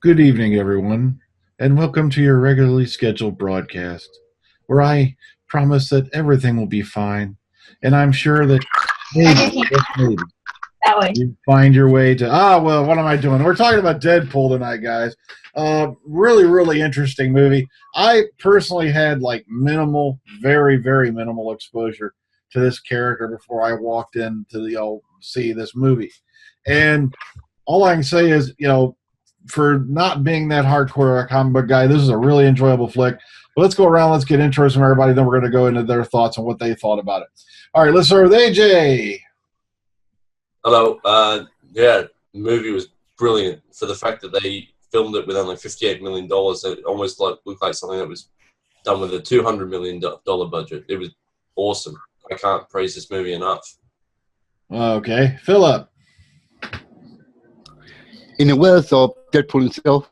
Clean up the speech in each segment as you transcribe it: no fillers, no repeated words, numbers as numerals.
Good evening, everyone, and welcome to your regularly scheduled broadcast, where I promise that everything will be fine, and I'm sure that maybe, just maybe, That way. you find your way to. Well, what am I doing? We're talking about Deadpool tonight, guys. Really interesting movie. I personally had like minimal, very minimal exposure to this character before I walked in to see this movie, and all I can say is, for not being that hardcore a comic book guy, this is a really enjoyable flick. But let's go around, let's get intros from everybody, then we're going to go into their thoughts on what they thought about it. All right, let's start with AJ. Hello. The movie was brilliant for the fact that they filmed it with only $58 million. It almost looked like something that was done with a $200 million budget. It was awesome. I can't praise this movie enough. Okay, Philip. In the words of Deadpool himself,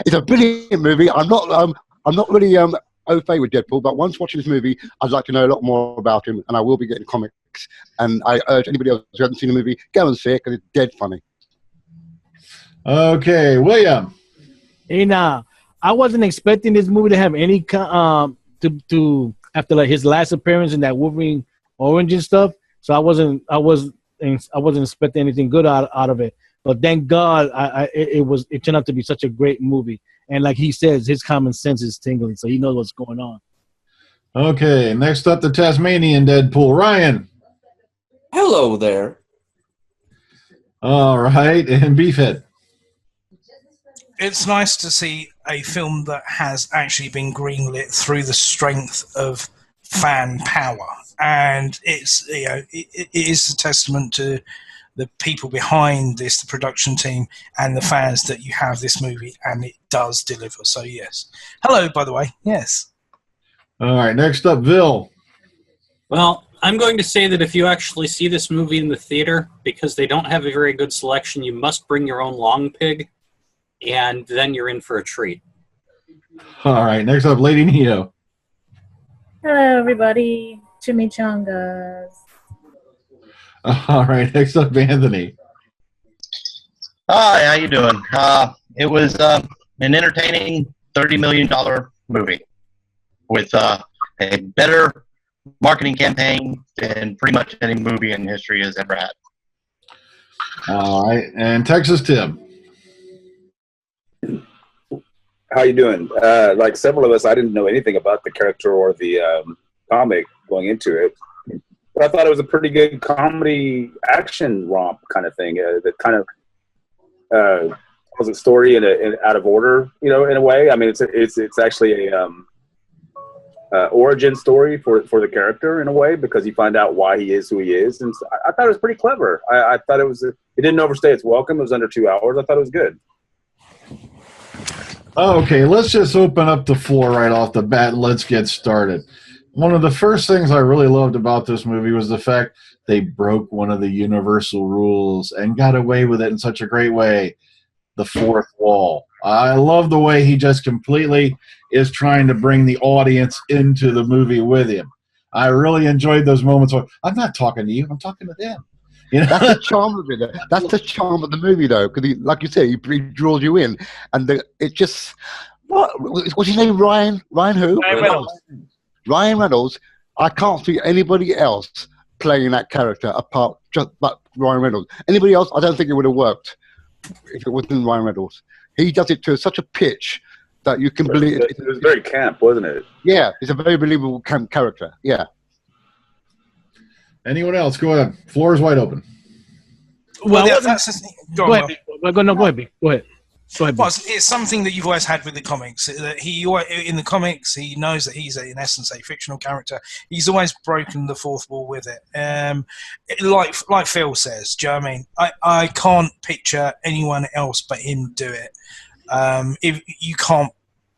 it's a brilliant movie. I'm not really au fait with Deadpool, but once watching this movie, I'd like to know a lot more about him, and I will be getting comics. And I urge anybody else who hasn't seen the movie, go and see it because it's dead funny. Okay, William. And I wasn't expecting this movie to have any to after like his last appearance in that Wolverine Origin stuff. So I wasn't expecting anything good out of it. But thank God, it turned out to be such a great movie. And like he says, his common sense is tingling, so he knows what's going on. Okay, next up, the Tasmanian Deadpool, Ryan. Hello there. All right, and Beefhead. It's nice to see a film that has actually been greenlit through the strength of fan power, and it is a testament to the people behind this, the production team, and the fans that you have this movie, and it does deliver. So yes. Hello, by the way. Yes. All right, next up, Bill. Well, I'm going to say that if you actually see this movie in the theater, because they don't have a very good selection, you must bring your own long pig, and then you're in for a treat. All right, next up, Lady Neo. Hello, everybody. Chimichangas. All right, next up, Anthony. Hi, how you doing? It was an entertaining $30 million movie with a better marketing campaign than pretty much any movie in history has ever had. All right, and Texas Tim. How you doing? Like several of us, I didn't know anything about the character or the comic going into it. But I thought it was a pretty good comedy action romp kind of thing. That kind of tells a story in out of order, in a way. I mean, it's actually a origin story for the character in a way, because you find out why he is who he is, and so I thought it was pretty clever. I thought it didn't overstay its welcome. It was under 2 hours. I thought it was good. Okay, let's just open up the floor right off the bat and let's get started. One of the first things I really loved about this movie was the fact they broke one of the universal rules and got away with it in such a great way, the fourth wall. I love the way he just completely is trying to bring the audience into the movie with him. I really enjoyed those moments where, I'm not talking to you, I'm talking to them. That's the charm of it. That's the charm of the movie, though, because like you say, he draws you in, and it just what's his name? Ryan who? Ryan Reynolds. Ryan Reynolds. I can't see anybody else playing that character but Ryan Reynolds. Anybody else? I don't think it would have worked if it wasn't Ryan Reynolds. He does it to such a pitch that you can believe. It was very camp, wasn't it? Yeah, it's a very believable camp character. Yeah. Anyone else? Go ahead. Floor is wide open. Well, Well, go Go on, ahead. Go ahead. Go ahead. Well, it's something that you've always had with the comics. That in the comics, he knows that he's in essence a fictional character. He's always broken the fourth wall with it. Like Phil says, do you know what I mean? I can't picture anyone else but him do it. If you can't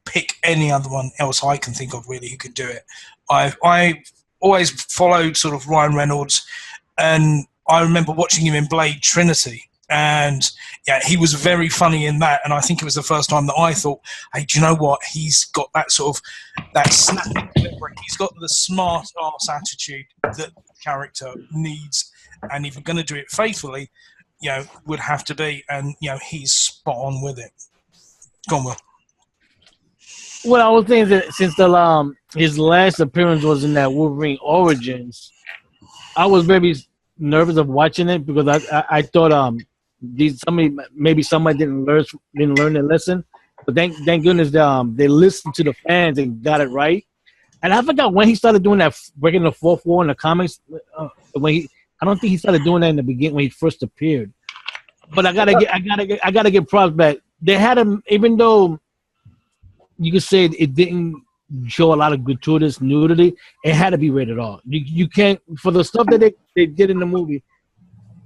pick any other one else I can think of really who could do it. I always followed sort of Ryan Reynolds, and I remember watching him in Blade Trinity. And yeah, he was very funny in that, and I think it was the first time that I thought, hey, do you know what? He's got that sort of that snapping delivery. He's got the smart ass attitude that the character needs, and if you're going to do it faithfully, would have to be, and he's spot on with it. Go on, Will. Well, I was thinking that since his last appearance was in that Wolverine Origins, I was very nervous of watching it because I thought somebody didn't learn their lesson, but thank goodness they listened to the fans and got it right. And I forgot when he started doing that, breaking the fourth wall in the comics. I don't think he started doing that in the beginning when he first appeared. But I gotta get props back. They had him, even though you could say it didn't show a lot of gratuitous nudity, it had to be rated R. You can't, for the stuff that they did in the movie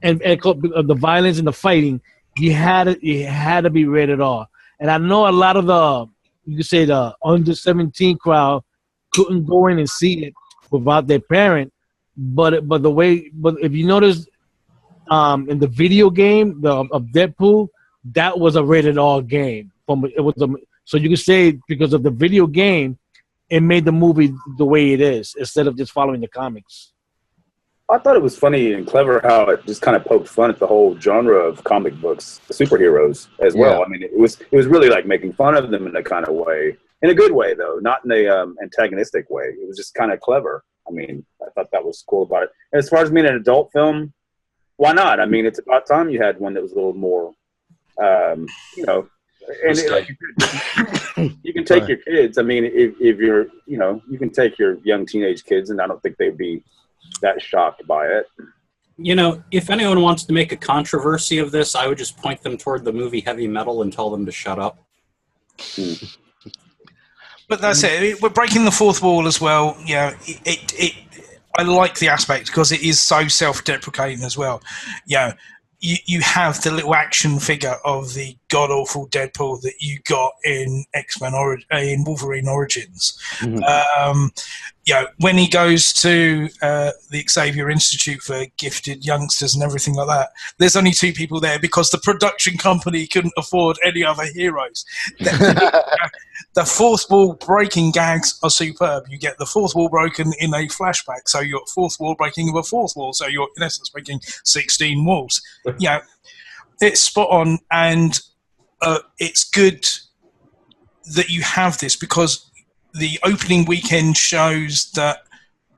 and the violence and the fighting, it had to be rated R. And I know a lot of the under 17 crowd couldn't go in and see it without their parent, but if you notice in the video game of Deadpool, that was a rated R game. So you could say because of the video game, it made the movie the way it is instead of just following the comics. I thought it was funny and clever how it just kind of poked fun at the whole genre of comic books, superheroes as well. Yeah. I mean, it was really like making fun of them in a kind of way, in a good way though, not in a antagonistic way. It was just kind of clever. I mean, I thought that was cool about it. And as far as being an adult film, why not? I mean, it's about time you had one that was a little more, and you can take your kids. I mean, if you're, you can take your young teenage kids, and I don't think they'd be that shocked by it. If anyone wants to make a controversy of this, I would just point them toward the movie Heavy Metal and tell them to shut up. But that's it. We're breaking the fourth wall as well. I like the aspect because it is so self-deprecating as well. You have the little action figure of the god-awful Deadpool that you got in in Wolverine Origins. Mm-hmm. When he goes to the Xavier Institute for Gifted Youngsters and everything like that, there's only two people there because the production company couldn't afford any other heroes. The fourth wall breaking gags are superb. You get the fourth wall broken in a flashback, so you're fourth wall breaking of a fourth wall, so you're in essence breaking 16 walls. It's spot on, and it's good that you have this because the opening weekend shows that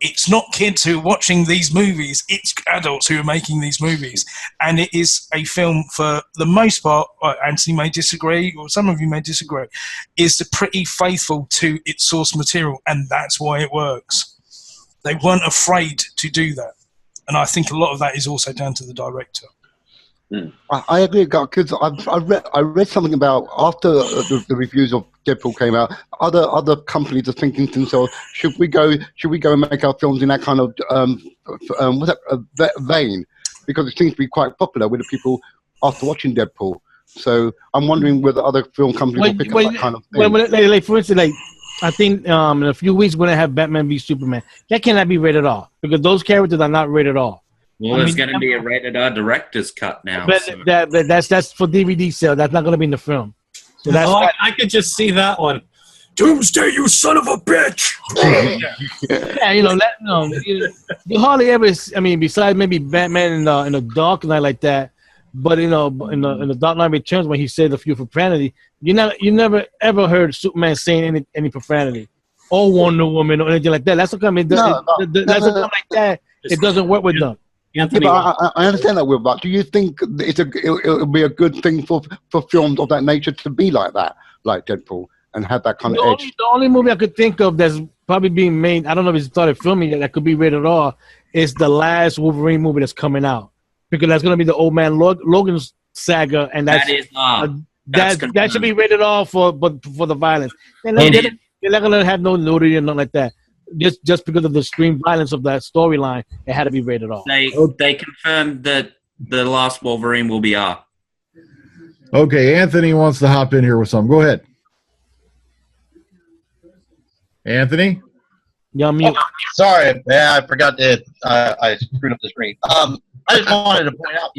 it's not kids who are watching these movies, it's adults who are making these movies. And it is a film, for the most part, Anthony may disagree, or some of you may disagree, is pretty faithful to its source material, and that's why it works. They weren't afraid to do that. And I think a lot of that is also down to the director. I agree, because I read something about after the reviews of Deadpool came out, other companies are thinking to themselves, should we go and make our films in that kind of vein, because it seems to be quite popular with the people after watching Deadpool. So I'm wondering whether other film companies will pick up that kind of thing. Like for instance, I think in a few weeks we're gonna have Batman v Superman. That cannot be rated R because those characters are not rated R. Well, there's going to be a rated R director's cut now. But that's for DVD sale. That's not going to be in the film. So that's I could just see that one. Doomsday, you son of a bitch! You hardly ever. I mean, besides maybe Batman in the Dark Knight like that, but in the Dark Knight Returns when he said a few profanity, you never ever heard Superman saying any profanity, or Wonder Woman or anything like that. That's what I mean. That's what like that. It doesn't work with them. Anthony, I understand that, Will, but do you think it'll be a good thing for films of that nature to be like that, like Deadpool, and have that kind of edge? The only movie I could think of that's probably being made, I don't know if it's started filming yet, that could be rated R, is the last Wolverine movie that's coming out. Because that's going to be the Old Man Logan's saga, and that should be rated R for the violence. And they're not going to have no nudity and nothing like that. Just because of the extreme violence of that storyline, it had to be rated R. They confirmed that the last Wolverine will be R. Okay, Anthony wants to hop in here with something. Go ahead. Anthony? Yeah, I'm mute. Sorry, I forgot to. I screwed up the screen. I just wanted to point out,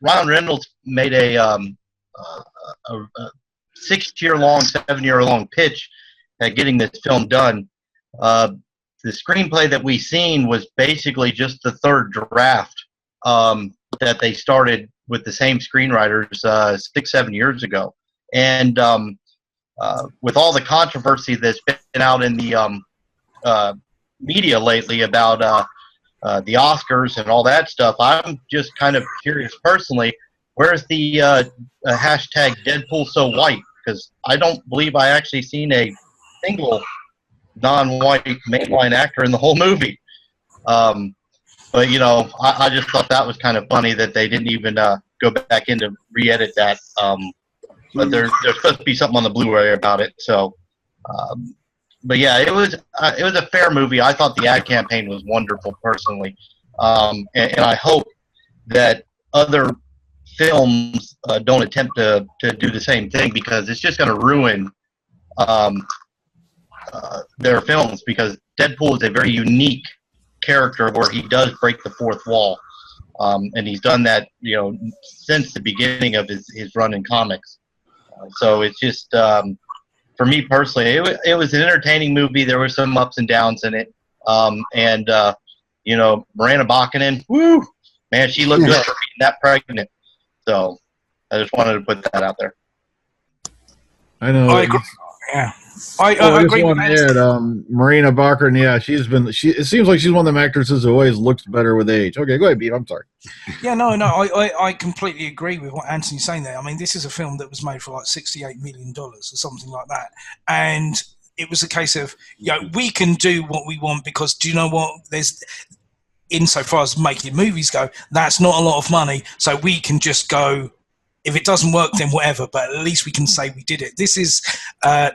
Ryan Reynolds made a 6-year-long, 7-year-long pitch at getting this film done. The screenplay that we seen was basically just the third draft. that they started with the same screenwriters 6-7 years ago. And with all the controversy that's been out in the media lately about the Oscars and all that stuff, I'm just kind of curious personally, where's the hashtag Deadpool so white? Because I don't believe I actually seen a single non-white mainline actor in the whole movie. But, you know, I just thought that was kind of funny that they didn't even go back in to re-edit that. But there's supposed to be something on the Blu-ray about it. So, but yeah, it was a fair movie. I thought the ad campaign was wonderful, personally. And I hope that other films don't attempt to do the same thing, because it's just going to ruin their films, because Deadpool is a very unique character where he does break the fourth wall, and he's done that, you know, since the beginning of his run in comics. So it's just, for me personally, it was an entertaining movie. There were some ups and downs in it, and you know, Miranda Bachmanin, woo, man, she looked good for being that pregnant. So I just wanted to put that out there. I know. I agree. Yeah. I just agree want with to add, Marina Baccarin, yeah, it seems like she's one of them actresses who always looks better with age. Okay, go ahead, Beef. I'm sorry. Yeah, no, I completely agree with what Anthony's saying there. I mean, this is a film that was made for like $68 million or something like that. And it was a case of, you know, we can do what we want because, do you know what? There's, insofar as making movies go, that's not a lot of money. So we can just go, if it doesn't work, then whatever, but at least we can say we did it. This is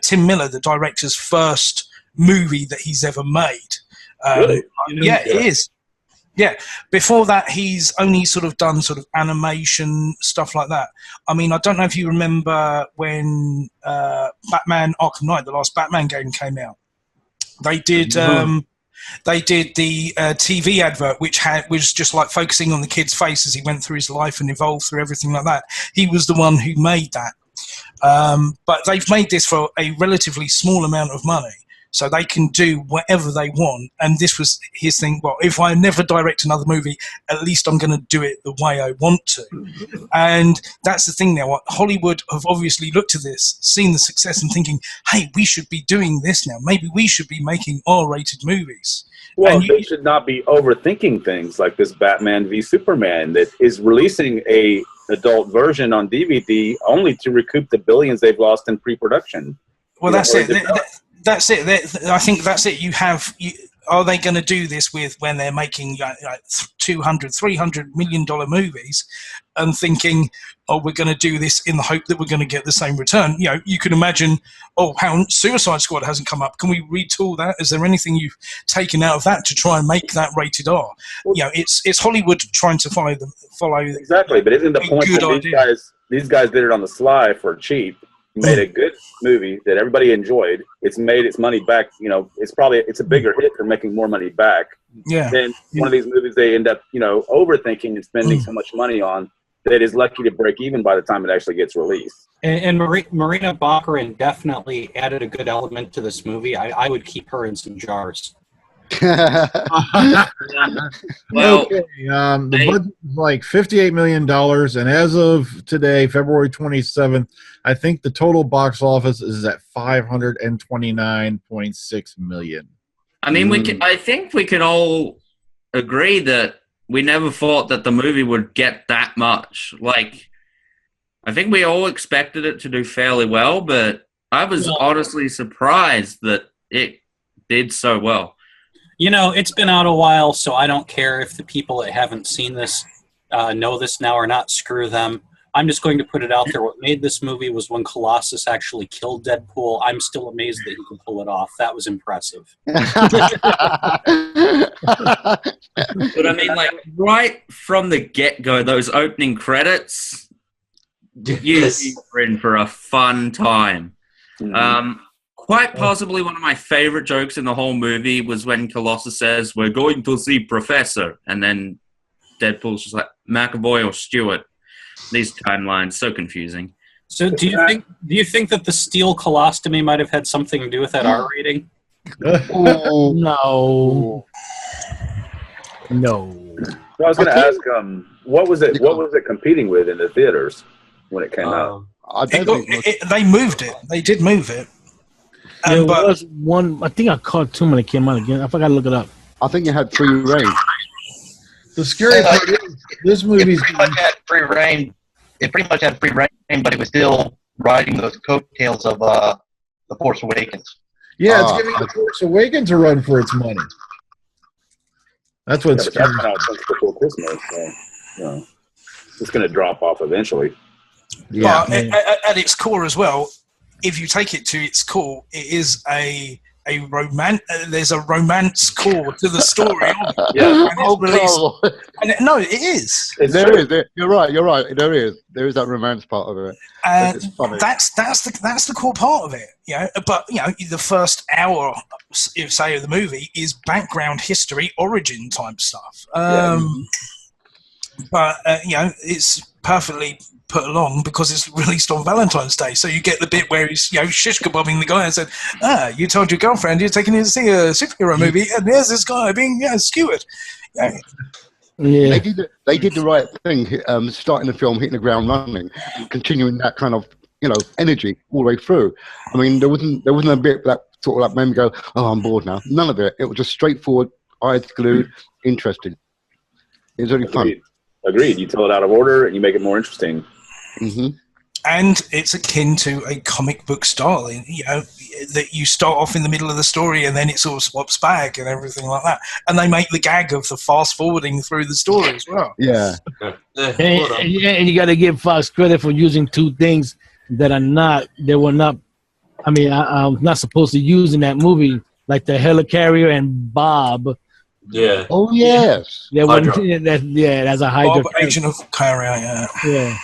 Tim Miller, the director's first movie that he's ever made. Really? Yeah, it is. Yeah. Before that, he's only sort of done sort of animation, stuff like that. I mean, I don't know if you remember when Batman Arkham Knight, the last Batman game, came out. They did... They did the TV advert, which was just like focusing on the kid's face as he went through his life and evolved through everything like that. He was the one who made that. But they've made this for a relatively small amount of money, so they can do whatever they want. And this was his thing. Well, if I never direct another movie, at least I'm going to do it the way I want to. And that's the thing now. Hollywood have obviously looked at this, seen the success, and thinking, hey, we should be doing this now. Maybe we should be making R-rated movies. Well, they should not be overthinking things like this Batman v Superman that is releasing a adult version on DVD only to recoup the billions they've lost in pre-production. Well, that's it. That's it. I think that's it. Are they going to do this with when they're making like $200, $300 million movies and thinking, oh, we're going to do this in the hope that we're going to get the same return? You know, you can imagine, oh, how Suicide Squad hasn't come up. Can we retool that? Is there anything you've taken out of that to try and make that rated R? You know, it's Hollywood trying to follow exactly, but isn't the point that these guys did it on the sly for cheap? Made a good movie that everybody enjoyed. It's made its money back. You know, it's a bigger hit. They're making more money back. Yeah. Then one of these movies they end up, you know, overthinking and spending so much money on that is lucky to break even by the time it actually gets released. And Marina Baccarin definitely added a good element to this movie. I would keep her in some jars. Well, okay. The budget is like $58 million, and as of today, February 27th, I think the total box office is at $529.6 million. I mean, I think we can all agree that we never thought that the movie would get that much. Like, I think we all expected it to do fairly well, but I was honestly surprised that it did so well. You know, it's been out a while, so I don't care if the people that haven't seen this know this now or not. Screw them. I'm just going to put it out there. What made this movie was when Colossus actually killed Deadpool. I'm still amazed that he could pull it off. That was impressive. But I mean, like, right from the get-go, those opening credits, you were in for a fun time. Quite possibly one of my favorite jokes in the whole movie was when Colossus says, "We're going to see Professor," and then Deadpool's just like, "McAvoy or Stewart?" These timelines, so confusing. So do you think that the steel colostomy might have had something to do with that R rating? No. Well, I was going to ask, what was it? What was it competing with in the theaters when it came out? I don't think They moved it. They did move it. There But was one. I think a cartoon when it came out again. I forgot to look it up. I think you had free reign. The scary part is this movie's It pretty much had free reign. It pretty much had free reign, but it was still riding those coattails of The Force Awakens. yeah, it's giving The Force Awakens a run for its money. That's what's Yeah, but that's been out since before Christmas. So, you know, it's going to drop off eventually. Yeah. But at its core as well, if you take it to its core, it is a romance. There's a romance core to the story. Yeah. No, it is. You're right. There is that romance part of it. And It's funny. that's the core part of it. But the first hour, say, of the movie is background history, origin type stuff. But it's perfectly put along because it's released on Valentine's Day. So you get the bit where he's shish kebabbing the guy and said, you told your girlfriend you're taking her to see a superhero movie, and there's this guy being skewered. Yeah. Yeah. They did the right thing, starting the film, hitting the ground running, continuing that kind of energy all the way through. I mean, there wasn't a bit that sort of like made me go, oh, I'm bored now. None of it. It was just straightforward, eyes glued, interesting. It was really fun. Agreed. You tell it out of order and you make it more interesting. Mm-hmm. And it's akin to a comic book style, that you start off in the middle of the story and then it sort of swaps back and everything like that. And they make the gag of the fast forwarding through the story as well. Yeah. And you got to give Fox credit for using two things that I'm not supposed to use in that movie, like the helicarrier and Bob. Yeah. Oh yes. That's a Hydra. Bob, Agent of Carrier. Yeah.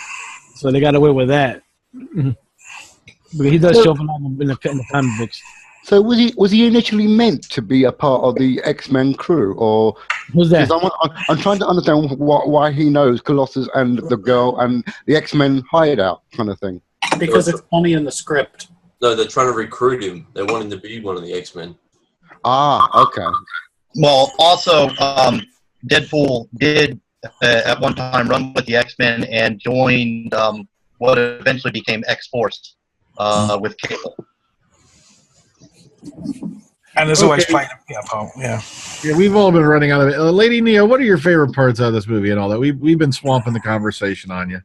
So they got away with that. But he does show up in the comic books. So was he initially meant to be a part of the X-Men crew, or who's that? I'm trying to understand why he knows Colossus and the girl and the X-Men hideout kind of thing. Because it's funny in the script. No, they're trying to recruit him. They want him to be one of the X-Men. Ah, okay. Well, also, Deadpool did at one time run with the X-Men and joined what eventually became X-Force with Cable. And there's always playing a part. Yeah. Yeah, we've all been running out of it. Lady Neo, what are your favorite parts out of this movie and all that? We've been swamping the conversation on you.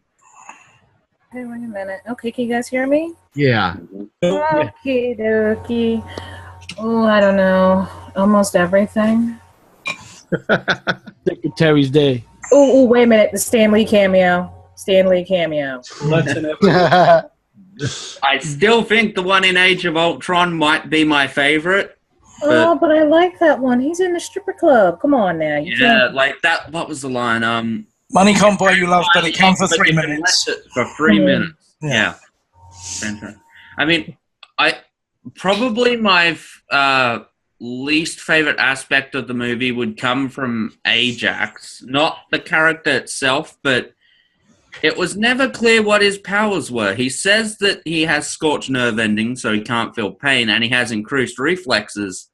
Hey, wait a minute. Okay, can you guys hear me? Yeah. Okie dokie. Oh, I don't know. Almost everything. Secretary's Day. Oh, wait a minute. The Stan Lee cameo. I still think the one in Age of Ultron might be my favorite. Oh, but I like that one. He's in the stripper club. Come on now. Like that. What was the line? Money can't buy you love, but it can for 3 minutes. For 3 minutes. Yeah. Fantastic. I mean, probably my least favorite aspect of the movie would come from Ajax. Not the character itself, but it was never clear what his powers were. He says that he has scorched nerve endings, so he can't feel pain, and he has increased reflexes.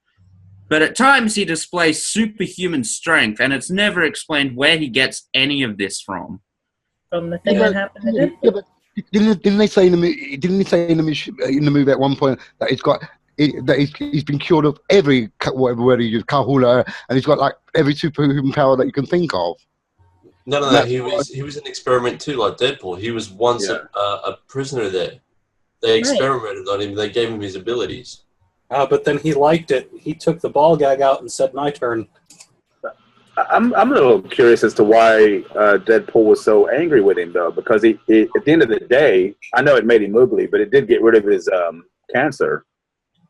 But at times he displays superhuman strength, and it's never explained where he gets any of this from. From the thing that happened to him? Yeah, but didn't they say in the movie at one point that he's been cured of every whatever word he used, kahula, and he's got like every superhuman power that you can think of. No. He was an experiment too, like Deadpool. He was once a prisoner there. They experimented on him. They gave him his abilities. But then he liked it. He took the ball gag out and said, "My turn." I'm a little curious as to why Deadpool was so angry with him, though, because he at the end of the day, I know it made him ugly, but it did get rid of his cancer,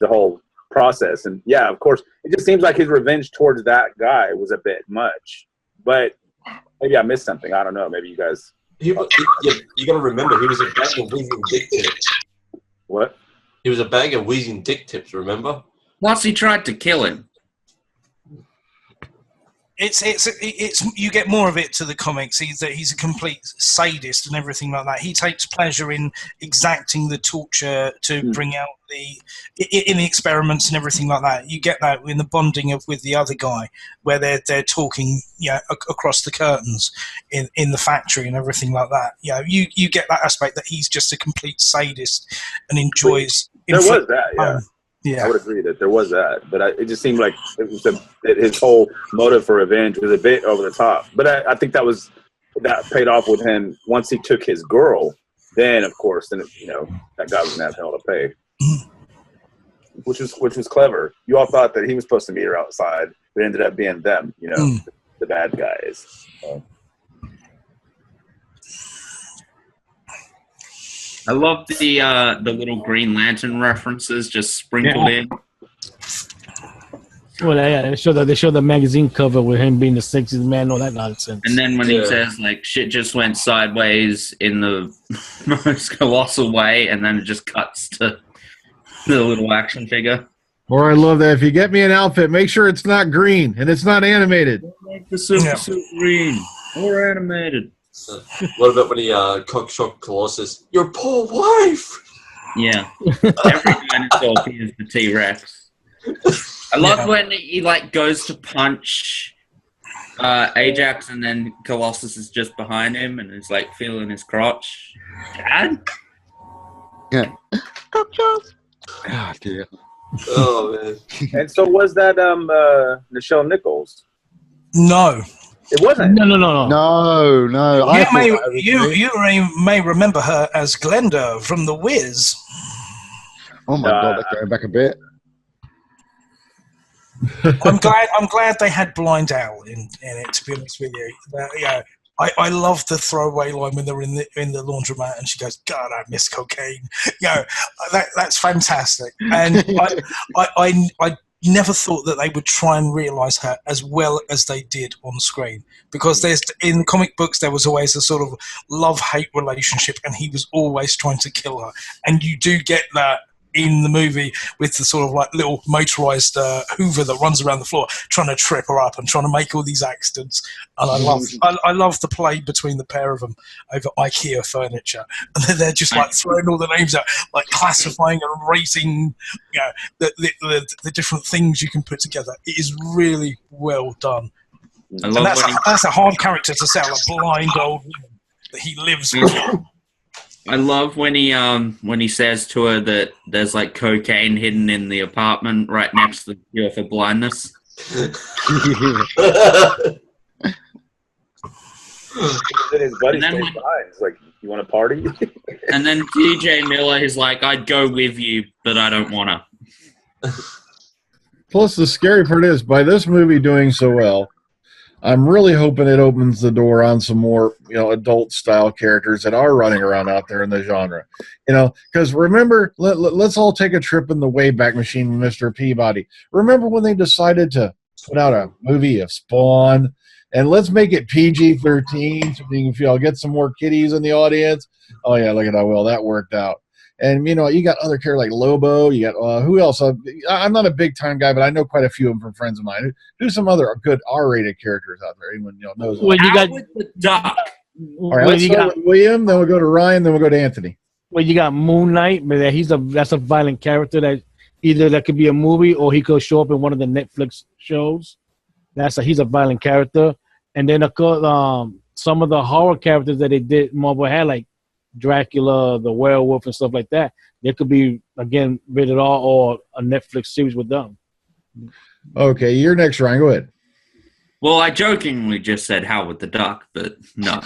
the whole process. And yeah, of course, it just seems like his revenge towards that guy was a bit much. But maybe I missed something. I don't know. Maybe you guys. You got to remember, he was a bag of wheezing dick tips. What? He was a bag of wheezing dick tips. Remember? Plus, he tried to kill him. it's you get more of it to the comics. He's a complete sadist and everything like that. He takes pleasure in exacting the torture to bring out in the experiments and everything like that. You get that in the bonding with the other guy, where they're talking, across the curtains in the factory and everything like that. You get that aspect that he's just a complete sadist and enjoys. There was that, yeah. Yeah, I would agree that there was that, but it just seemed like it was his whole motive for revenge was a bit over the top. But I think that paid off with him once he took his girl. Then, of course, that guy was gonna have hell to pay, which was clever. You all thought that he was supposed to meet her outside, but it ended up being them, the bad guys. I love the little Green Lantern references just sprinkled in. Well, they show the magazine cover with him being the sexiest man, all that nonsense. And then when he says like shit just went sideways in the most colossal way, and then it just cuts to the little action figure. Or I love that if you get me an outfit, make sure it's not green and it's not animated. Make the suit green or animated. What about when he cockshocked Colossus? Your poor wife! Yeah. Every dinosaur is the T-Rex. I love when he goes to punch Ajax and then Colossus is just behind him and is feeling his crotch. Dad? Yeah. Oh, dear. Oh, man. And so was that Nichelle Nichols? No. It wasn't. No. No. You may remember her as Glenda from The Wiz. Oh my God, that's going back a bit. I'm glad they had Blind Owl in it. To be honest with you, I love the throwaway line when they're in the laundromat and she goes, "God, I miss cocaine." That's fantastic. And I never thought that they would try and realise her as well as they did on screen, because in comic books there was always a sort of love-hate relationship and he was always trying to kill her, and you do get that in the movie with the sort of little motorized Hoover that runs around the floor trying to trip her up and trying to make all these accidents. And I love the play between the pair of them over IKEA furniture, and they're just throwing all the names out, classifying and rating the different things you can put together. It is really well done. And that's a hard character to sell, a blind old woman that he lives with. I love when he says to her that there's cocaine hidden in the apartment right next to the cure for blindness. His buddy stays behind. It's you want to party? And then TJ Miller is I'd go with you, but I don't want to. Plus, the scary part is, by this movie doing so well, I'm really hoping it opens the door on some more, adult-style characters that are running around out there in the genre. Because remember, let's all take a trip in the Wayback Machine with Mr. Peabody. Remember when they decided to put out a movie of Spawn? And let's make it PG-13 so we can get some more kiddies in the audience. Oh, yeah, look at how well that worked out. And, you got other characters like Lobo. You got, who else? I'm not a big-time guy, but I know quite a few of them from friends of mine. Who's some other good R-rated characters out there? Anyone knows? Well, you got the Doc. All right, let's start with William, then we'll go to Ryan, then we'll go to Anthony. Well, you got Moon Knight, but that's a violent character that either that could be a movie or he could show up in one of the Netflix shows. He's a violent character. And then, of course, some of the horror characters that they did, Marvel had, like Dracula, the werewolf, and stuff like that. There could be, again, rated R or a Netflix series with them. Okay, you're next, Ryan. Go ahead. Well, I jokingly just said Howard the Duck, but no.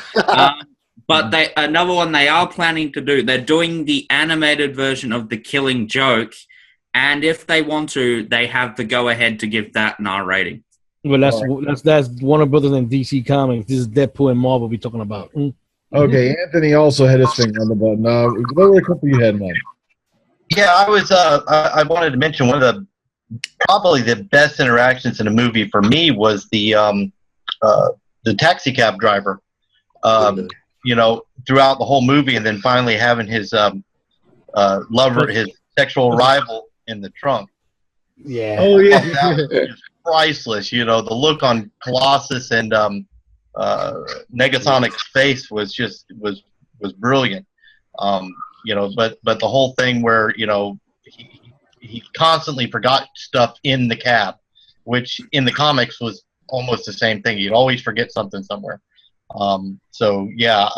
But another one they are planning to do, they're doing the animated version of The Killing Joke, and if they want to, they have the go-ahead to give that an R rating. Well, that's Warner Brothers and DC Comics. This is Deadpool and Marvel we're talking about. Okay, Anthony also had his finger on the button. What were a couple you had, Mike? Yeah, I was. I wanted to mention one of the probably the best interactions in a movie for me was the taxi cab driver. Throughout the whole movie, and then finally having his lover, his sexual rival, in the trunk. Yeah. Oh yeah. That was just priceless. You know, the look on Colossus and Negasonics' face was brilliant. You know, but the whole thing where, you know, he constantly forgot stuff in the cab, which in the comics was almost the same thing. You'd always forget something somewhere. So yeah,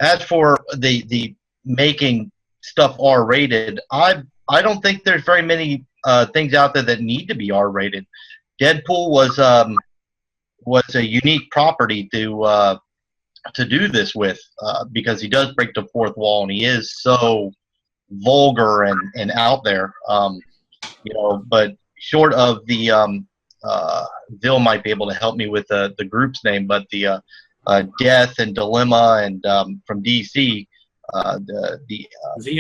as for the making stuff R-rated, I don't think there's very many things out there that need to be R-rated. Deadpool was a unique property to do this with, because he does break the fourth wall and he is so vulgar and out there. You know, but short of the Bill might be able to help me with the group's name, but the Death and Dilemma and from DC, The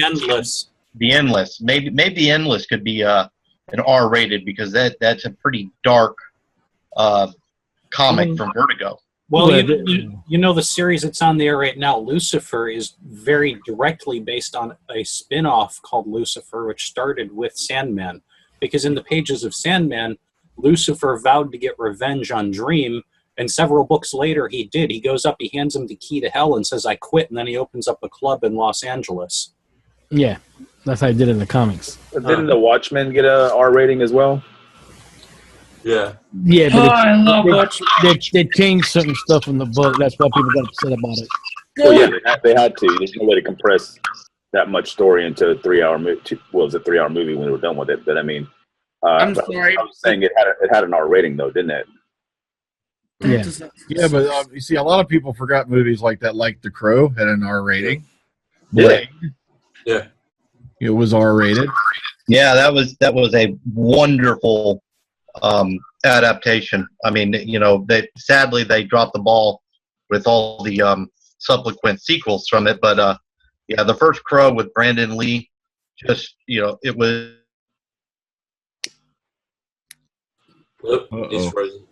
Endless. The Endless. Maybe Endless could be an R-rated, because that's a pretty dark comic from Vertigo. Well, you know the series that's on the air right now, Lucifer, is very directly based on a spin-off called Lucifer, which started with Sandman. Because in the pages of Sandman, Lucifer vowed to get revenge on Dream, and several books later he did. He goes up, he hands him the key to hell and says, "I quit," and then he opens up a club in Los Angeles. Yeah, that's how he did it in the comics. Didn't the Watchmen get a R rating as well? Yeah. Yeah, but I love Watchmen. they changed certain stuff in the book. That's why people got upset about it. Well, yeah, they had to. There's no way to compress that much story into a 3-hour movie. Well, it was a 3-hour movie when they were done with it. But I mean, I'm sorry. I was saying it had an R rating though, didn't it? Yeah. Yeah, but you see, a lot of people forgot movies like that, like The Crow had an R rating. Yeah. Blade, Yeah. it was R rated. Yeah, that was a wonderful adaptation. I mean, you know, sadly they dropped the ball with all the subsequent sequels from it, but yeah, the first Crow with Brandon Lee, just, you know, it was. He's frozen.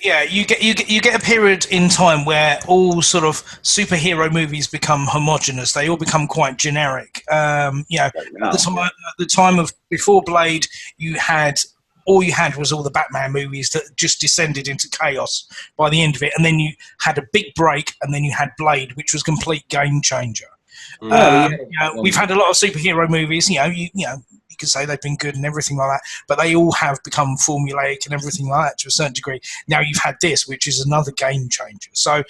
Yeah, you get a period in time where all sort of superhero movies become homogenous. They all become quite generic. You know, at the time of before Blade, all you had was all the Batman movies that just descended into chaos by the end of it, and then you had a big break, and then you had Blade, which was a complete game changer. You know, we've had a lot of superhero movies. You know, you can say they've been good and everything like that, but they all have become formulaic and everything like that to a certain degree. Now you've had this, which is another game changer. So,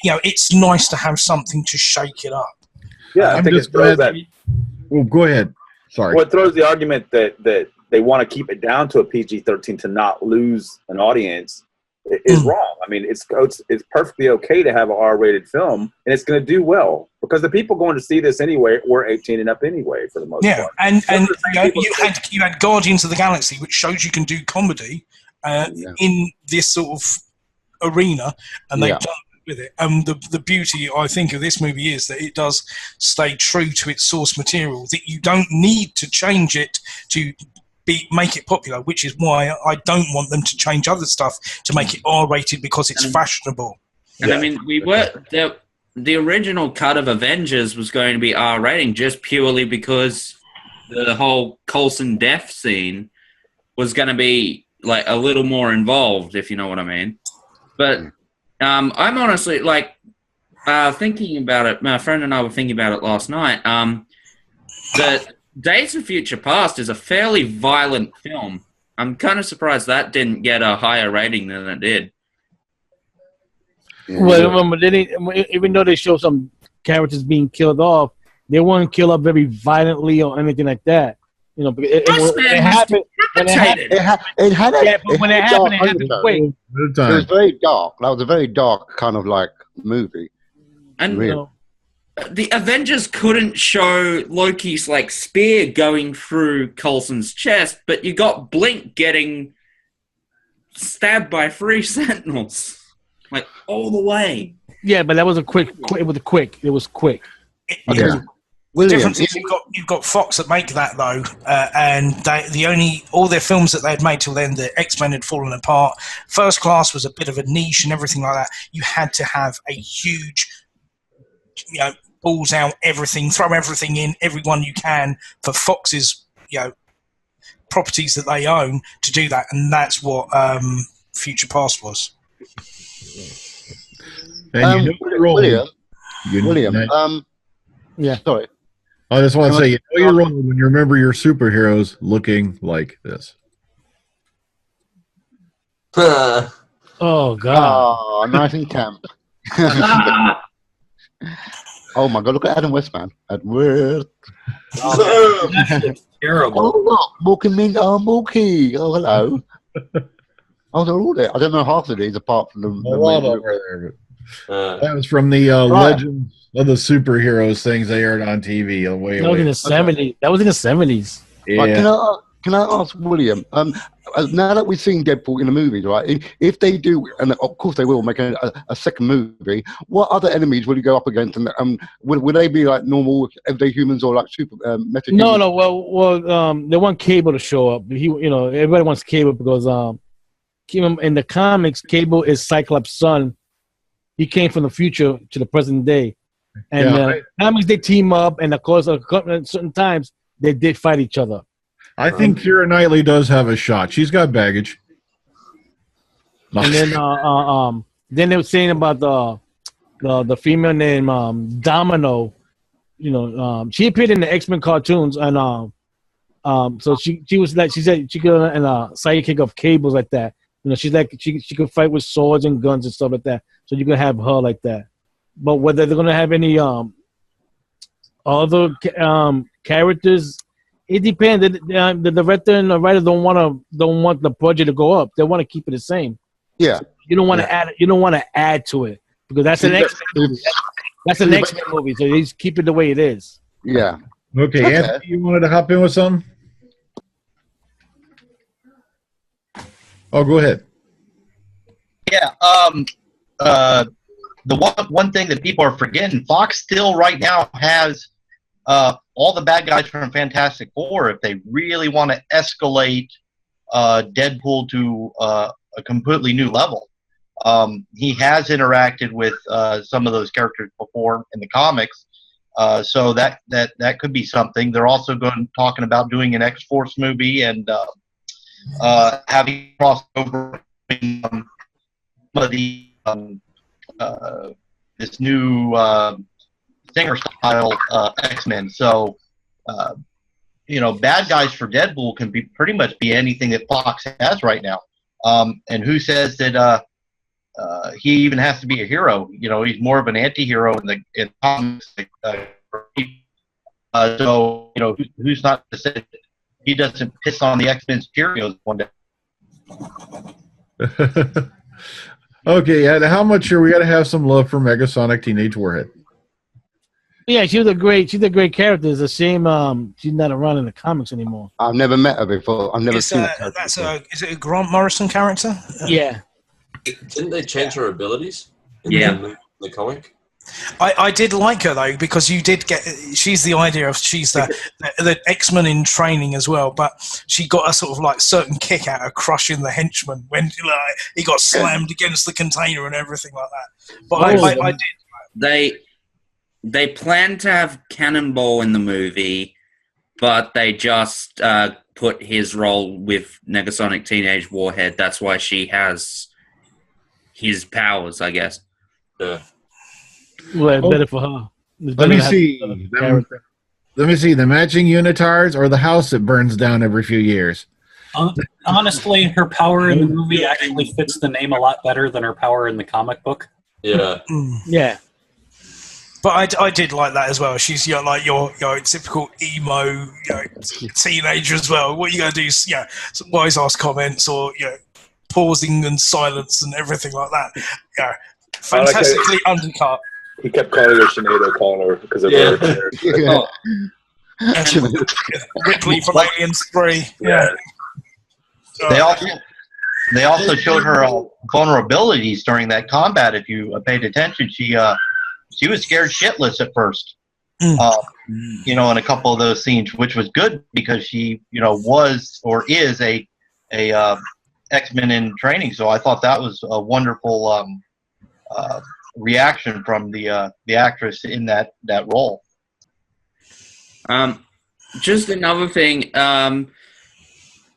you know, it's nice to have something to shake it up. Yeah, I think it throws that. Well, go ahead. Sorry. Well, it throws the argument that they want to keep it down to a PG-13 to not lose an audience is wrong. I mean, it's perfectly okay to have an R-rated film, and it's going to do well because the people going to see this anyway were 18 and up anyway for the most part. And you had Guardians of the Galaxy, which shows you can do comedy in this sort of arena, and they've done with it. The beauty, I think, of this movie is that it does stay true to its source material. That you don't need to change it to make it popular, which is why I don't want them to change other stuff to make it R-rated because it's fashionable. And I mean, the original cut of Avengers was going to be R-rating just purely because the whole Coulson death scene was going to be like a little more involved, if you know what I mean. But I'm honestly like thinking about it. My friend and I were thinking about it last night. That Days of Future Past is a fairly violent film. I'm kind of surprised that didn't get a higher rating than it did. Well, remember, even though they show some characters being killed off, they weren't killed off very violently or anything like that. You know, because it happened. When it happened quick. It was very dark. That was a very dark kind of like movie. And really. The Avengers couldn't show Loki's like spear going through Coulson's chest, but you got Blink getting stabbed by 3 Sentinels, like all the way. Yeah, but that was quick. It was quick. The difference is you've got Fox that make that though, and all their films that they had made till then, the X-Men had fallen apart. First Class was a bit of a niche and everything like that. You had to have a huge, you know, balls out everything, throw everything in, everyone you can for Fox's, you know, properties that they own to do that, and that's what Future Past was. And you know you're rolling. William, Yeah. sorry. I just want to say, you know you're rolling when you remember your superheroes looking like this. Oh God. Oh, nice and camp. Oh my God! Look at Adam West, man. At work. Terrible. Oh look, Mookie Ming, Mookie. Oh hello. Oh, they're all there. I don't know half of these apart from the A lot main of group. there, but that was from the Legends of the Superheroes things they aired on TV. That was in the 70s. That was in the 70s. Yeah. Right, can I ask William? Now that we've seen Deadpool in the movies, right? If they do, and of course they will make a second movie, what other enemies will you go up against? And would they be like normal everyday humans or like super meta? No. Well, they want Cable to show up. Everybody wants Cable because in the comics, Cable is Cyclops' son. He came from the future to the present day, and comics they team up, and of course, at certain times they did fight each other. I think Keira Knightley does have a shot. She's got baggage. And then they were saying about the female named Domino. She appeared in the X-Men cartoons, and so she was like, she said she could and sidekick of Cables like that. She's like she could fight with swords and guns and stuff like that. So you can have her like that. But whether they're gonna have any other characters, it depends. The director and the writer don't want the budget to go up. They want to keep it the same. Yeah. You don't want to add. You don't want to add to it because that's an X-Men movie. That's an X-Men movie. So they just keep it the way it is. Yeah. Okay, Anthony, you wanted to hop in with something? Oh, go ahead. Yeah. The one thing that people are forgetting, Fox still right now has all the bad guys from Fantastic Four. If they really want to escalate Deadpool to a completely new level, he has interacted with some of those characters before in the comics, so that could be something. They're also talking about doing an X-Force movie and having crossover some of the this new Singer style X-Men. So bad guys for Deadpool can be pretty much be anything that Fox has right now. And who says that he even has to be a hero? He's more of an anti-hero in comics. So who's not to say that he doesn't piss on the X-Men's Cheerios one day? Okay, and how much we got to have some love for Megasonic Teenage Warhead? Yeah, she's a great character. It's a shame she's not around in the comics anymore. I've never met her before. I've never seen her. Is it a Grant Morrison character? Yeah. Didn't they change her abilities in the comic? I did like her though, because you did get. She's the idea of she's the X-Men in training as well, but she got a sort of like certain kick out of crushing the henchman when he got slammed against the container and everything like that. But I did. They planned to have Cannonball in the movie, but they just put his role with Negasonic Teenage Warhead. That's why she has his powers, I guess. Yeah. Well, better for her. Let me see. Let me see. The matching unitards or the house that burns down every few years? Honestly, her power in the movie actually fits the name a lot better than her power in the comic book. Yeah. Yeah. But I did like that as well. She's like your typical emo teenager as well. What you gonna do? Some wise ass comments or pausing and silence and everything like that. Fantastically undercut. He kept calling her Sinead O'Connor because of her. Ripley from Aliens 3. Yeah. They also showed her vulnerabilities during that combat. If you paid attention, she was scared shitless at first. In a couple of those scenes, which was good because she was or is a X-Men in training. So I thought that was a wonderful reaction from the actress in that role. Just another thing,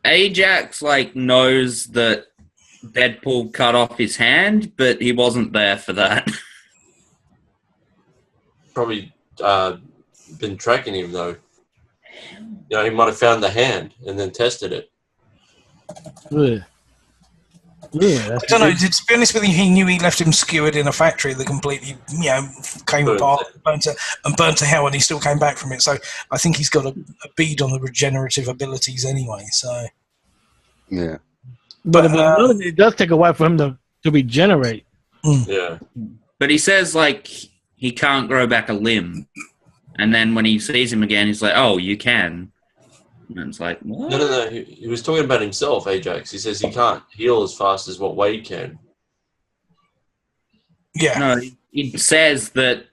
Ajax like knows that Deadpool cut off his hand, but he wasn't there for that. Probably been tracking him though. You know, he might have found the hand and then tested it. Good. Yeah, I don't know. To be honest with you, he knew he left him skewered in a factory that completely, came apart, burnt to hell, and he still came back from it. So I think he's got a bead on the regenerative abilities anyway. So Yeah. But it does take a while for him to regenerate. Yeah. But he says like he can't grow back a limb, and then when he sees him again, he's like, "Oh, you can." And it's like, what? No. He was talking about himself, Ajax. He says he can't heal as fast as what Wade can. Yeah. No, he says that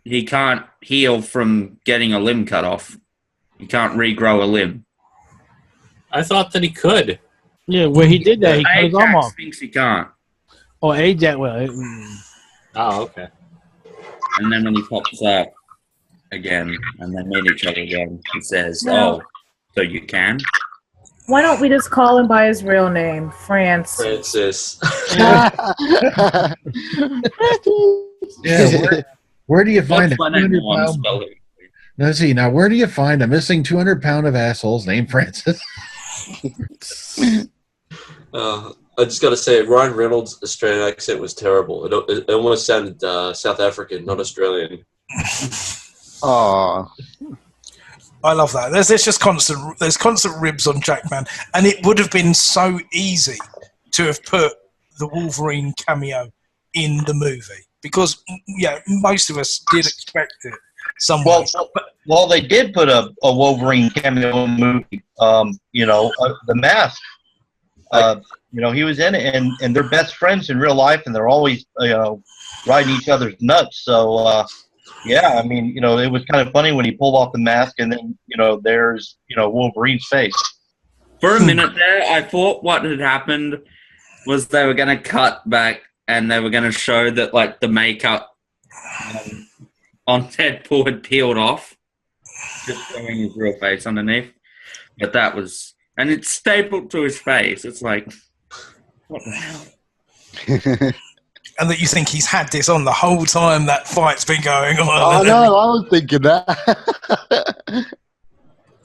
he can't heal from getting a limb cut off. He can't regrow a limb. I thought that he could. Yeah, where he did that, he cut his arm Ajax off. thinks he can't. Oh, Ajax, well. Oh, okay. And then when he pops up again, and they meet each other again, he says, No. "Oh, so you can?" Why don't we just call him by his real name, Francis. Yeah, where do you find a What's my name? 200 Oh, I'm pound? spelling. Now, see, now where do you find a missing 200 pound of assholes named Francis? I just got to say, Ryan Reynolds' Australian accent was terrible. It almost sounded South African, not Australian. Oh. I love that. There's just constant ribs on Jackman, and it would have been so easy to have put the Wolverine cameo in the movie because most of us did expect it. Well, they did put a Wolverine cameo in the movie. The Mask. He was in it, and they're best friends in real life, and they're always riding each other's nuts. So. It was kind of funny when he pulled off the mask and then, there's, Wolverine's face. For a minute there, I thought what had happened was they were going to cut back and they were going to show that, like, the makeup on Deadpool had peeled off, just showing his real face underneath. But that was... And it's stapled to his face. It's like, what the hell? And that you think he's had this on the whole time that fight's been going on. Oh, no, I was thinking that.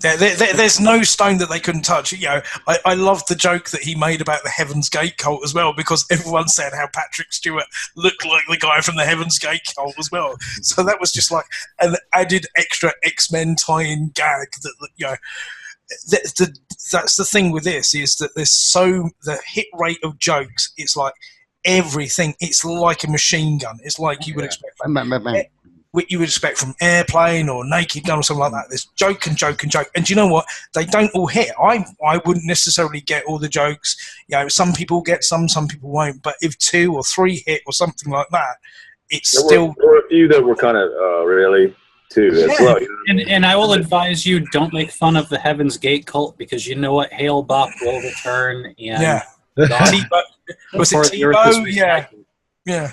There's no stone that they couldn't touch. I love the joke that he made about the Heaven's Gate cult as well, because everyone said how Patrick Stewart looked like the guy from the Heaven's Gate cult as well. So that was just like an added extra X-Men tie-in gag that that's the thing with this, is that the hit rate of jokes, it's like everything, it's like a machine gun. It's like you would expect what you would expect from Airplane or Naked Gun or something like that. There's joke and joke and joke, and do you know what? They don't all hit. I wouldn't necessarily get all the jokes. Some people get some people won't. But if 2 or 3 hit or something like that, there were a few that were kind of really too as well. And I will advise you, don't make fun of the Heaven's Gate cult, because you know what? Hail Bach will return. And yeah. Was it Tebow? Yeah.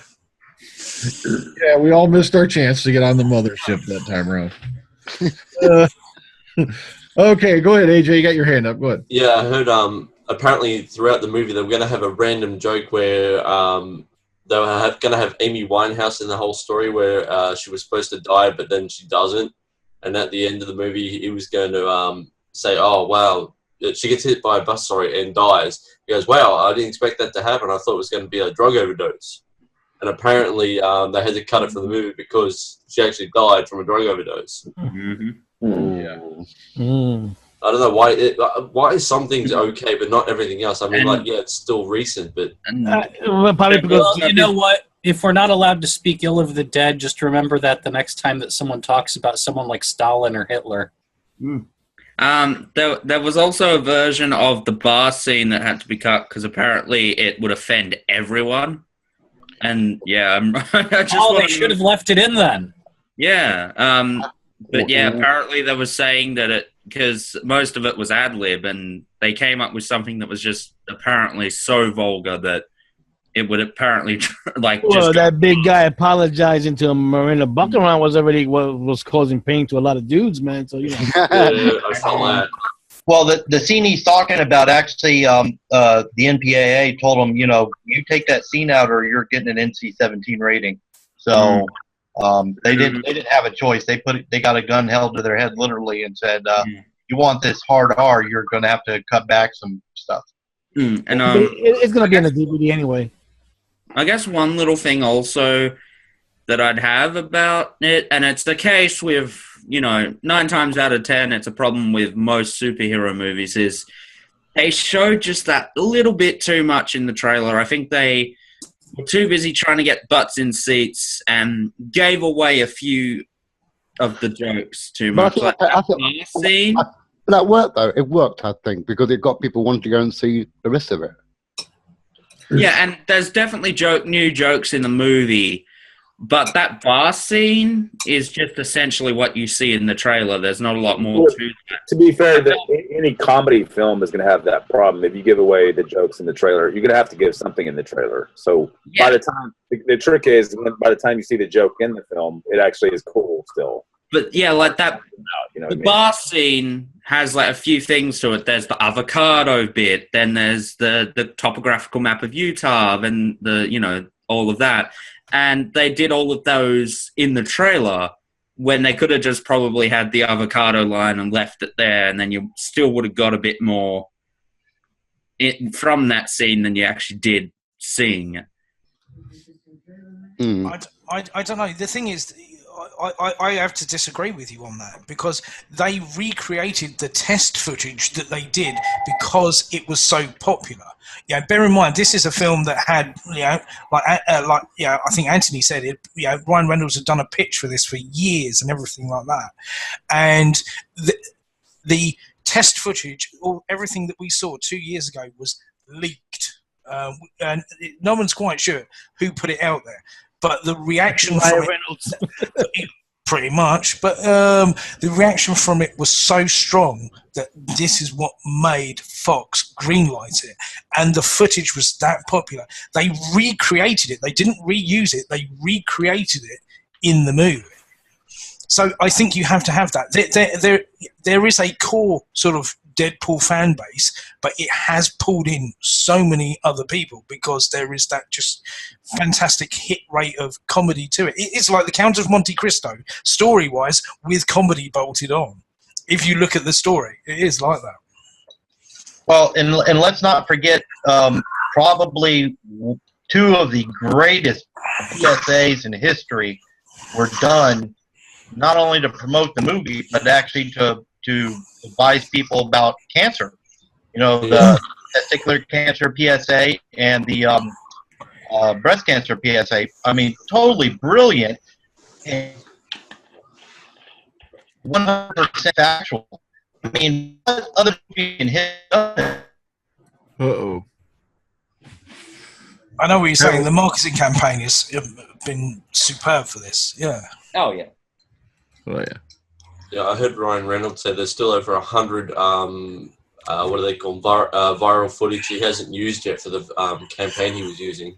Yeah, we all missed our chance to get on the mothership that time around. Okay, go ahead, AJ. You got your hand up. Go ahead. Yeah, I heard apparently throughout the movie they were going to have a random joke where they were going to have Amy Winehouse in the whole story, where she was supposed to die, but then she doesn't. And at the end of the movie, he was going to say, "Oh, wow, she gets hit by a bus, and dies." He goes, "Wow, I didn't expect that to happen. I thought it was going to be a drug overdose." And apparently they had to cut it from the movie because she actually died from a drug overdose. Mm-hmm. Yeah. I don't know why is some things okay but not everything else. I mean, it's still recent, but probably because you know what? If we're not allowed to speak ill of the dead, just remember that the next time that someone talks about someone like Stalin or Hitler. There was also a version of the bar scene that had to be cut because apparently it would offend everyone. And they should have left it in then. Yeah, apparently they were saying that because most of it was ad lib, and they came up with something that was just apparently so vulgar that it would apparently that big guy apologizing to Miranda Buckingham was already was causing pain to a lot of dudes, man. So I felt that. Well, the scene he's talking about, actually, the NPAA told him, you take that scene out or you're getting an NC-17 rating. So they didn't have a choice. They got a gun held to their head literally and said, you want this hard R, you're going to have to cut back some stuff. And it's going to be on the DVD anyway. I guess one little thing also that I'd have about it, and it's the case with, 9 times out of 10, it's a problem with most superhero movies, is they showed just that little bit too much in the trailer. I think they were too busy trying to get butts in seats and gave away a few of the jokes too much. But that worked, though. It worked, I think, because it got people wanting to go and see the rest of it. Yeah, and there's definitely new jokes in the movie, but that bar scene is just essentially what you see in the trailer. There's not a lot more to that. To be fair, any comedy film is going to have that problem. If you give away the jokes in the trailer, you're going to have to give something in the trailer. So by the time, the trick is, by the time you see the joke in the film, it actually is cool still. But yeah, like that, the bar scene has like a few things to it. There's the avocado bit, then there's the topographical map of Utah, then all of that. And they did all of those in the trailer when they could have just probably had the avocado line and left it there, and then you still would have got a bit more from that scene than you actually did seeing it. I don't know. The thing is, I have to disagree with you on that, because they recreated the test footage that they did because it was so popular. Yeah, bear in mind, this is a film that had, I think Anthony said it. Ryan Reynolds had done a pitch for this for years and everything like that, and the test footage, everything that we saw 2 years ago, was leaked, and no one's quite sure who put it out there. But the reaction from it, pretty much, but the reaction from it was so strong that this is what made Fox greenlight it. And the footage was that popular. They recreated it. They didn't reuse it. They recreated it in the movie. So I think you have to have that. There is a core sort of Deadpool fan base, but it has pulled in so many other people because there is that just fantastic hit rate of comedy to it. It's like the Count of Monte Cristo, story-wise, with comedy bolted on. If you look at the story, it is like that. Well, and let's not forget, probably 2 of the greatest PSAs in history were done not only to promote the movie, but actually to advise people about cancer. The testicular cancer PSA and the breast cancer PSA. I mean, totally brilliant and 100% factual. I mean, other people can hit. Uh-oh. I know what you're saying. The marketing campaign has been superb for this. Yeah. Oh, yeah. Oh, yeah. Yeah, I heard Ryan Reynolds say there's still over 100, what do they call viral footage he hasn't used yet for the campaign he was using.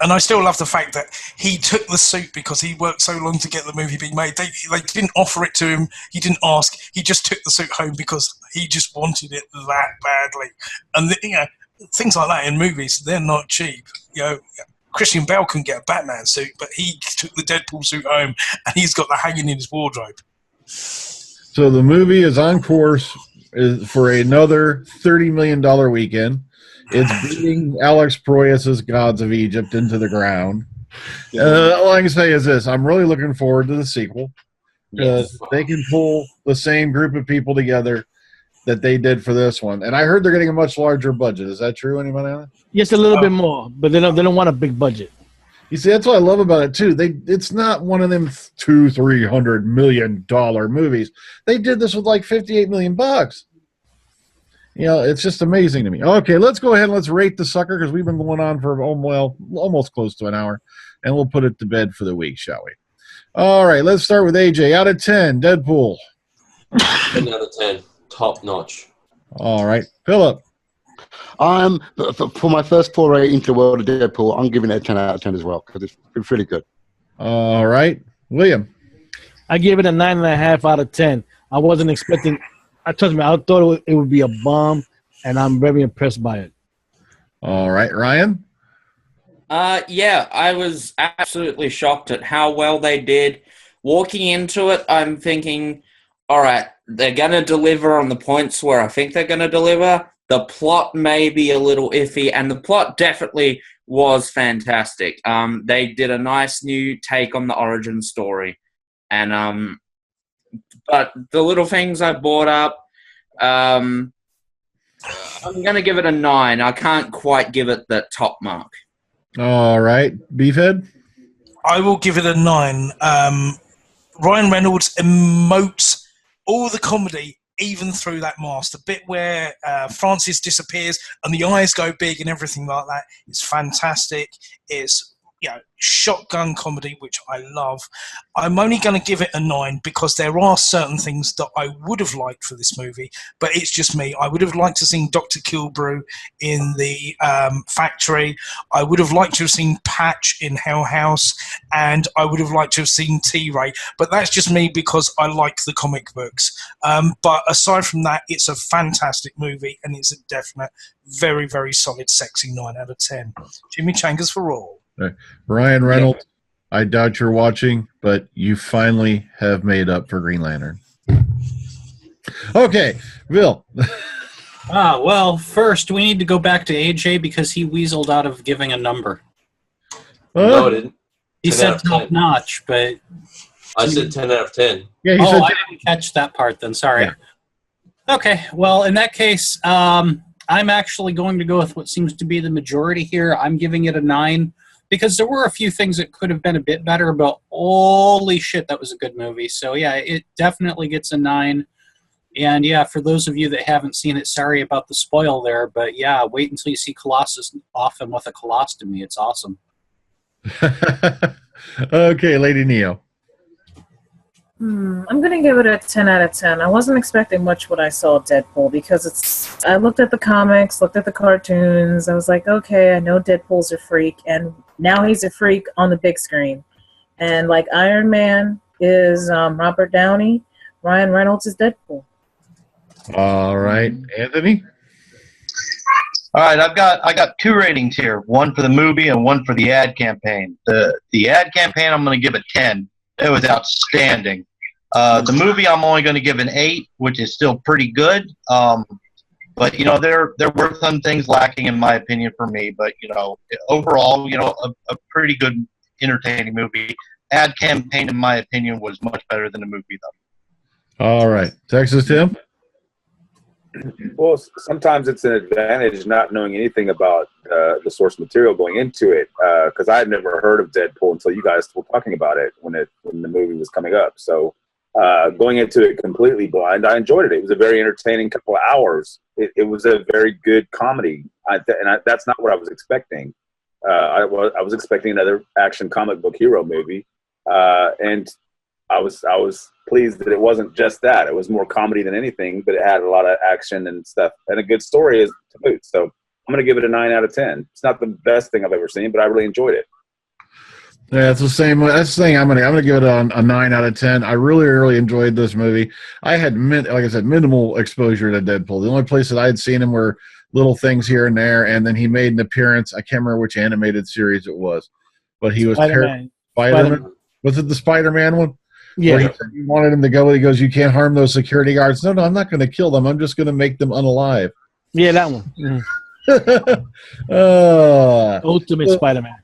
And I still love the fact that he took the suit because he worked so long to get the movie being made. They didn't offer it to him. He didn't ask. He just took the suit home because he just wanted it that badly. And things like that in movies, they're not cheap. Christian Bale couldn't get a Batman suit, but he took the Deadpool suit home, and he's got that hanging in his wardrobe. So the movie is on course for another $30 million weekend. It's beating Alex Proyas's Gods of Egypt into the ground. All I can say is this. I'm really looking forward to the sequel. They can pull the same group of people together that they did for this one. And I heard they're getting a much larger budget. Is that true, anybody on it? Yes, a little bit more, but they don't want a big budget. You see, that's what I love about it too. It's not one of them $200-300 million movies. They did this with like $58 million. It's just amazing to me. Okay, let's go ahead and let's rate the sucker because we've been going on for almost close to an hour, and we'll put it to bed for the week, shall we? All right, let's start with AJ. Out of 10, Deadpool. 10 out of 10, top notch. All right, Philip. For my first foray into the world of Deadpool, I'm giving it a 10 out of 10 as well because it's really good. All right, William. I give it a 9.5 out of 10. I wasn't expecting. Trust me, I thought it would be a bomb, and I'm very impressed by it. All right, Ryan. Yeah, I was absolutely shocked at how well they did. Walking into it, I'm thinking, all right, they're going to deliver on the points where I think they're going to deliver. The plot may be a little iffy, and the plot definitely was fantastic. They did a nice new take on the origin story. And but the little things I brought up, I'm going to give it a 9. I can't quite give it the top mark. All right, Beefhead. I will give it a 9. Ryan Reynolds emotes all the comedy, even through that mask. The bit where Francis disappears and the eyes go big and everything like that is fantastic. It's shotgun comedy, which I love. I'm only going to give it a 9 because there are certain things that I would have liked for this movie, but it's just me. I would have liked to have seen Dr. Kilbrew in the factory. I would have liked to have seen Patch in Hell House, and I would have liked to have seen T-Ray, but that's just me because I like the comic books. But aside from that, it's a fantastic movie, and it's a definite, very, very solid, sexy 9 out of 10. Jimmy Changas for all. Right. Ryan Reynolds, I doubt you're watching, but you finally have made up for Green Lantern. Okay, Bill. Well, first we need to go back to AJ because he weaseled out of giving a number. No, I didn't. He said top notch, but I said 10 out of 10. Yeah, I didn't catch that part then. Sorry. Yeah. Okay, well, in that case, I'm actually going to go with what seems to be the majority here. I'm giving it a 9. Because there were a few things that could have been a bit better, but holy shit, that was a good movie. So, yeah, it definitely gets a 9. And, yeah, for those of you that haven't seen it, sorry about the spoil there. But, yeah, wait until you see Colossus off him with a colostomy. It's awesome. Okay, Lady Neo. I'm going to give it a 10 out of 10. I wasn't expecting much when I saw Deadpool because I looked at the comics, looked at the cartoons. I was like, okay, I know Deadpool's a freak, and now he's a freak on the big screen. And like Iron Man is Robert Downey, Ryan Reynolds is Deadpool. All right, Anthony. All right, I got 2 ratings here, one for the movie and one for the ad campaign. The ad campaign, I'm going to give a 10. It was outstanding. The movie, I'm only going to give an 8, which is still pretty good. But there were some things lacking in my opinion for me. But overall, a pretty good, entertaining movie. Ad campaign, in my opinion, was much better than the movie, though. All right, Texas Tim. Well, sometimes it's an advantage not knowing anything about the source material going into it, because I had never heard of Deadpool until you guys were talking about it when the movie was coming up. So going into it completely blind, I enjoyed it. It was a very entertaining couple of hours. It was a very good comedy, that's not what I was expecting. I was expecting another action comic book hero movie, and I was pleased that it wasn't just that. It was more comedy than anything, but it had a lot of action and stuff, and a good story is to boot. So I'm going to give it a 9 out of 10. It's not the best thing I've ever seen, but I really enjoyed it. Yeah, it's the same. That's the thing. I'm gonna give it a 9 out of 10. I really enjoyed this movie. I had, like I said, minimal exposure to Deadpool. The only place that I had seen him were little things here and there, and then he made an appearance. I can't remember which animated series it was, but he was Spider-Man. Spider-Man. Was it the Spider-Man one? Yeah. Where he wanted him to go. He goes, "You can't harm those security guards." No, I'm not going to kill them. I'm just going to make them unalive. Yeah, that one. Ultimate Spider-Man.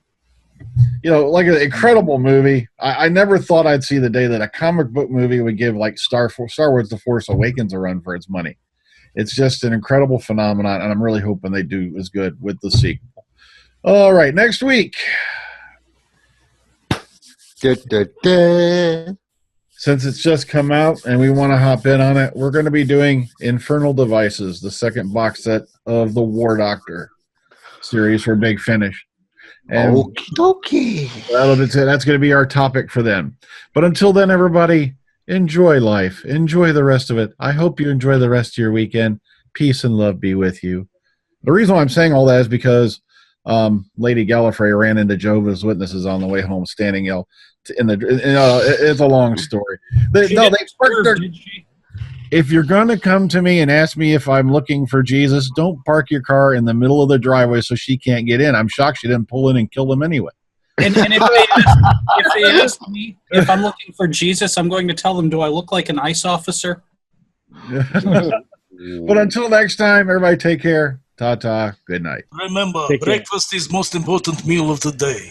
Like an incredible movie. I never thought I'd see the day that a comic book movie would give like Star Wars: The Force Awakens a run for its money. It's just an incredible phenomenon, and I'm really hoping they do as good with the sequel. All right, next week. Since it's just come out and we want to hop in on it, we're going to be doing Infernal Devices, the second box set of the War Doctor series for Big Finish. And okay. That's going to be our topic for them. But until then, everybody, enjoy life. Enjoy the rest of it. I hope you enjoy the rest of your weekend. Peace and love be with you. The reason why I'm saying all that is because Lady Gallifrey ran into Jehovah's Witnesses on the way home, standing it's a long story. They parked their if you're going to come to me and ask me if I'm looking for Jesus, don't park your car in the middle of the driveway so she can't get in. I'm shocked she didn't pull in and kill him anyway. And if they ask me if I'm looking for Jesus, I'm going to tell them, do I look like an ICE officer? But until next time, everybody take care. Ta-ta. Good night. Remember, Take care. breakfast is most important meal of the day.